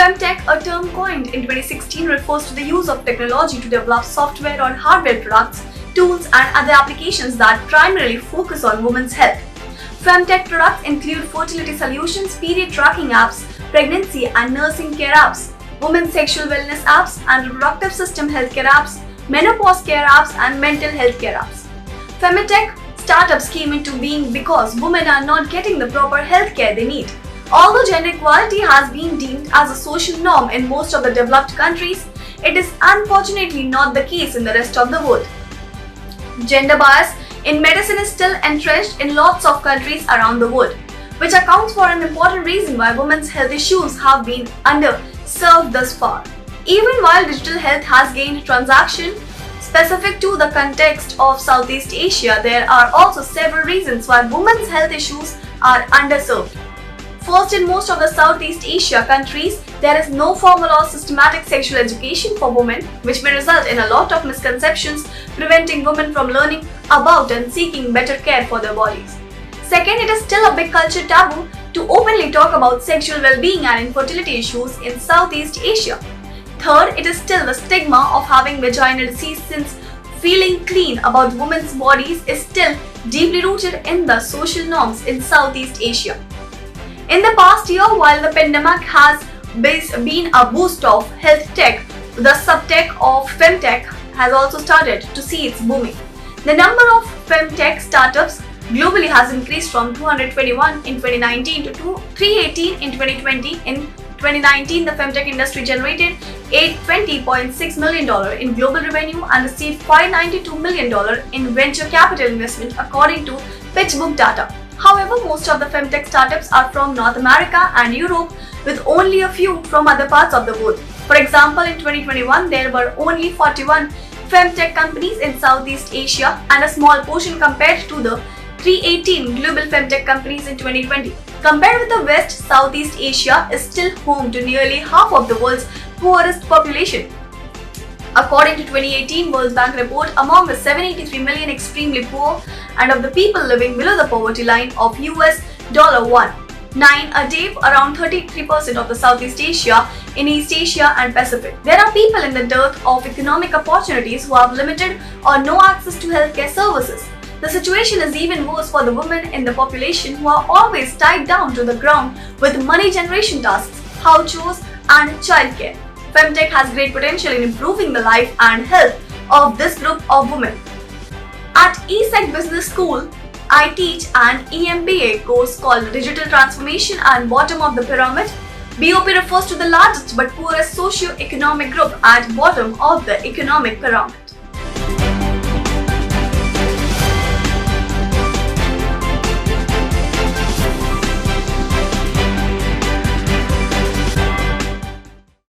Femtech, a term coined in 2016, refers to the use of technology to develop software or hardware products, tools and other applications that primarily focus on women's health. Femtech products include fertility solutions, period tracking apps, pregnancy and nursing care apps, women's sexual wellness apps and reproductive system healthcare apps, menopause care apps and mental health care apps. Femtech startups came into being because women are not getting the proper healthcare they need. Although gender equality has been deemed as a social norm in most of the developed countries, it is unfortunately not the case in the rest of the world. Gender bias in medicine is still entrenched in lots of countries around the world, which accounts for an important reason why women's health issues have been underserved thus far. Even while digital health has gained traction specific to the context of Southeast Asia, there are also several reasons why women's health issues are underserved. First, in most of the Southeast Asia countries, there is no formal or systematic sexual education for women, which may result in a lot of misconceptions, preventing women from learning about and seeking better care for their bodies. Second, it is still a big culture taboo to openly talk about sexual well-being and infertility issues in Southeast Asia. Third, it is still the stigma of having vaginal disease, since feeling clean about women's bodies is still deeply rooted in the social norms in Southeast Asia. In the past year, while the pandemic has been a boost of health tech, the subtech of femtech has also started to see its booming. The number of femtech startups globally has increased from 221 in 2019 to 318 in 2020. In 2019, the femtech industry generated $820.6 million in global revenue and received $592 million in venture capital investment, according to PitchBook data. However, most of the femtech startups are from North America and Europe, with only a few from other parts of the world. For example, in 2021, there were only 41 femtech companies in Southeast Asia and a small portion compared to the 318 global femtech companies in 2020. Compared with the West, Southeast Asia is still home to nearly half of the world's poorest population. According to 2018 World Bank report, among the 783 million extremely poor and of the people living below the poverty line of $1.9 a day, around 33% of the Southeast Asia, in East Asia and Pacific. There are people in the dearth of economic opportunities who have limited or no access to healthcare services. The situation is even worse for the women in the population, who are always tied down to the ground with money generation tasks, house chores and childcare. Femtech has great potential in improving the life and health of this group of women. At ESEC Business School, I teach an EMBA course called Digital Transformation and Bottom of the Pyramid. BOP refers to the largest but poorest socio-economic group at bottom of the economic pyramid.